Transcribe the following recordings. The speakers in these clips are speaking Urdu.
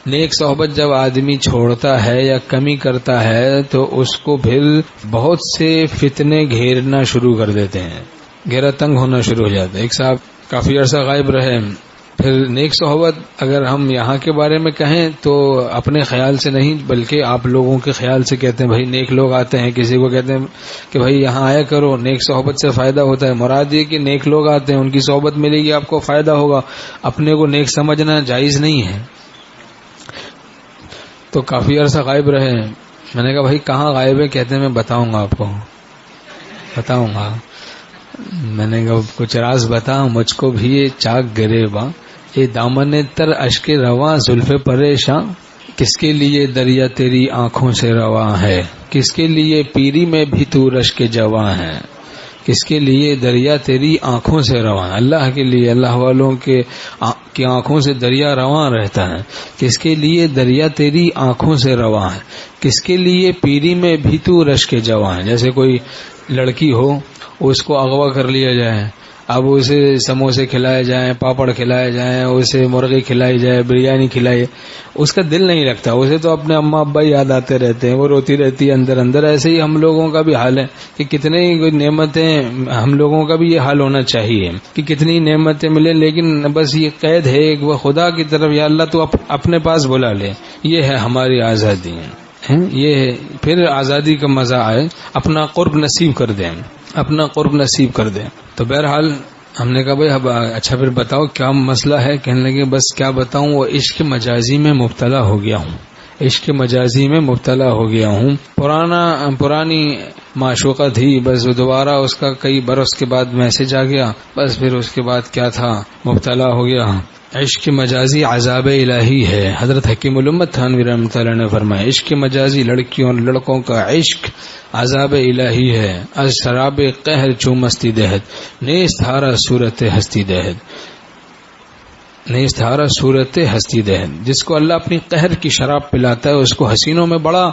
نیک صحبت جب آدمی چھوڑتا ہے یا کمی کرتا ہے تو اس کو پھر بہت سے فتنے گھیرنا شروع کر دیتے ہیں، گھیرا تنگ ہونا شروع ہو جاتا ہے۔ ایک صاحب کافی عرصہ غائب رہے، پھر نیک صحبت اگر ہم یہاں کے بارے میں کہیں تو اپنے خیال سے نہیں بلکہ آپ لوگوں کے خیال سے کہتے ہیں بھائی نیک لوگ آتے ہیں، کسی کو کہتے ہیں کہ بھائی یہاں آیا کرو، نیک صحبت سے فائدہ ہوتا ہے، مراد یہ کہ نیک لوگ آتے ہیں، ان کی صحبت ملے گی، آپ کو فائدہ ہوگا، اپنے کو نیک سمجھنا جائز نہیں ہے۔ تو کافی عرصہ غائب رہے، میں نے کہا بھائی کہاں غائب ہے؟ کہتے ہیں میں بتاؤں گا آپ کو، بتاؤں گا۔ میں نے کہا کچھ راز بتا مجھ کو بھی یہ چاک گریباں، یہ دامن تر اشک رواں زلف پریشاں، کس کے لیے دریا تیری آنکھوں سے رواں ہے، کس کے لیے پیری میں بھی تو رشک جواں ہے، کس کے لیے دریا تیری آنکھوں سے رواں، اللہ کے لیے، اللہ والوں کی آنکھوں سے دریا رواں رہتا ہے، کس کے لیے دریا تیری آنکھوں سے رواں ہے، کس کے لیے پیری میں بھی تو رشک جواں ہے۔ جیسے کوئی لڑکی ہو، اس کو اغوا کر لیا جائے، اب اسے سموسے کھلائے جائیں، پاپڑ کھلائے جائیں، اسے مرغی کھلائی جائے، بریانی کھلائی، اس کا دل نہیں لگتا، اسے تو اپنے اماں ابا یاد آتے رہتے ہیں، وہ روتی رہتی ہے اندر اندر۔ ایسے ہی ہم لوگوں کا بھی حال ہے کہ کتنے نعمتیں، ہم لوگوں کا بھی یہ حال ہونا چاہیے کہ کتنی نعمتیں ملیں، لیکن بس یہ قید ہے ایک وہ خدا کی طرف، یا اللہ تو اپنے پاس بلا لے، یہ ہے ہماری آزادی، یہ ہے پھر آزادی کا مزہ آئے، اپنا قرب نصیب کر دیں، اپنا قرب نصیب کر دیں۔ تو بہرحال ہم نے کہا بھائی اچھا پھر بتاؤ کیا مسئلہ ہے؟ کہنے لگے بس کیا بتاؤں، وہ عشق مجازی میں مبتلا ہو گیا ہوں، عشق مجازی میں مبتلا ہو گیا ہوں، پرانی معشوقہ تھی، بس دوبارہ اس کا کئی برس کے بعد میسج آ گیا، بس پھر اس کے بعد کیا تھا، مبتلا ہو گیا۔ عشق مجازی عذاب الہی ہے، حضرت حکیم الامت تھانوی رحمۃ اللہ نے فرمایا عشق مجازی لڑکیوں اور لڑکوں کا عشق عذاب الہی ہے، از شراب قہر چو مستی دہد، نیست ہارا صورت ہستی دہد، نیست ہارا صورت ہستی دہد۔ جس کو اللہ اپنی قہر کی شراب پلاتا ہے اس کو حسینوں میں بڑا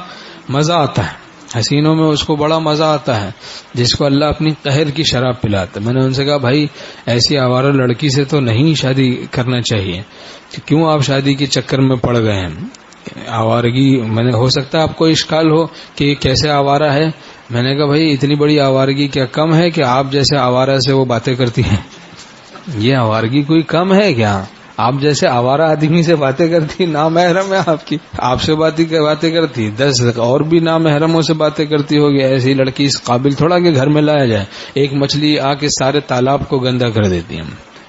مزہ آتا ہے، حسینوں میں اس کو بڑا مزہ آتا ہے، جس کو اللہ اپنی قہر کی شراب پلاتا ہے۔ میں نے ان سے کہا بھائی ایسی آوارہ لڑکی سے تو نہیں شادی کرنا چاہیے، کیوں آپ شادی کے چکر میں پڑ گئے ہیں؟ آوارگی، میں نے ہو سکتا ہے آپ کو اشکال ہو کہ یہ کیسے آوارہ ہے۔ میں نے کہا بھائی اتنی بڑی آوارگی کیا کم ہے کہ آپ جیسے آوارہ سے وہ باتیں کرتی ہیں؟ یہ آوارگی کوئی کم ہے کیا؟ آپ جیسے آوارہ آدمی سے باتیں کرتی، نامحرم ہے آپ کی، آپ سے باتیں کرتی، 10 اور بھی نامحرموں سے باتیں کرتی ہوگی، ایسی لڑکی اس قابل تھوڑا کہ گھر میں لایا جائے۔ ایک مچھلی آ کے سارے تالاب کو گندا کر دیتی ہے،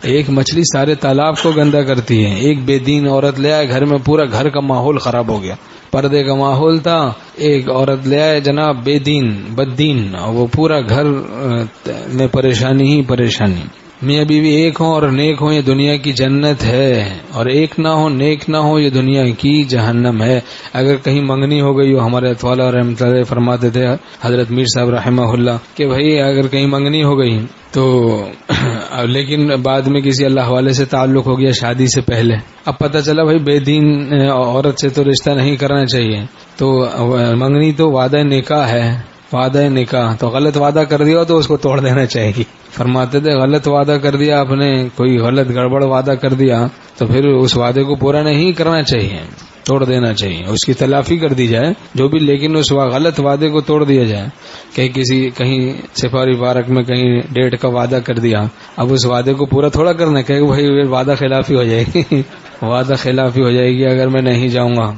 ایک مچھلی سارے تالاب کو گندا کرتی ہے۔ ایک بے دین عورت لے آئے گھر میں، پورا گھر کا ماحول خراب ہو گیا، پردے کا ماحول تھا، ایک عورت لے آئے جناب بے دین بد دین، وہ پورا گھر میں پریشانی ہی پریشانی۔ میاں بیوی ایک ہوں اور نیک ہوں یہ دنیا کی جنت ہے، اور ایک نہ ہو نیک نہ ہو یہ دنیا کی جہنم ہے۔ اگر کہیں منگنی ہو گئی ہو، ہمارے اطفال رحمۃ اللہ فرماتے تھے حضرت میر صاحب رحمہ اللہ کہ بھائی اگر کہیں منگنی ہو گئی تو لیکن بعد میں کسی اللہ والے سے تعلق ہو گیا شادی سے پہلے، اب پتہ چلا بھائی بے دین عورت سے تو رشتہ نہیں کرنا چاہیے، تو منگنی تو وعدہ نکاح ہے، وعدہ نکاح، تو غلط وعدہ کر دیا تو اس کو توڑ دینا چاہیے۔ فرماتے تھے غلط وعدہ کر دیا آپ نے، کوئی غلط گڑبڑ وعدہ کر دیا تو پھر اس وعدے کو پورا نہیں کرنا چاہیے، توڑ دینا چاہیے، اس کی تلافی کر دی جائے جو بھی، لیکن اس غلط وعدے کو توڑ دیا جائے۔ کہیں سفاری پارک میں کہیں ڈیٹ کا وعدہ کر دیا، اب اس وعدے کو پورا تھوڑا کرنا، کہ بھائی وعدہ خلافی ہو جائے گی، وعدہ خلافی ہو جائے گی اگر میں نہیں جاؤں گا۔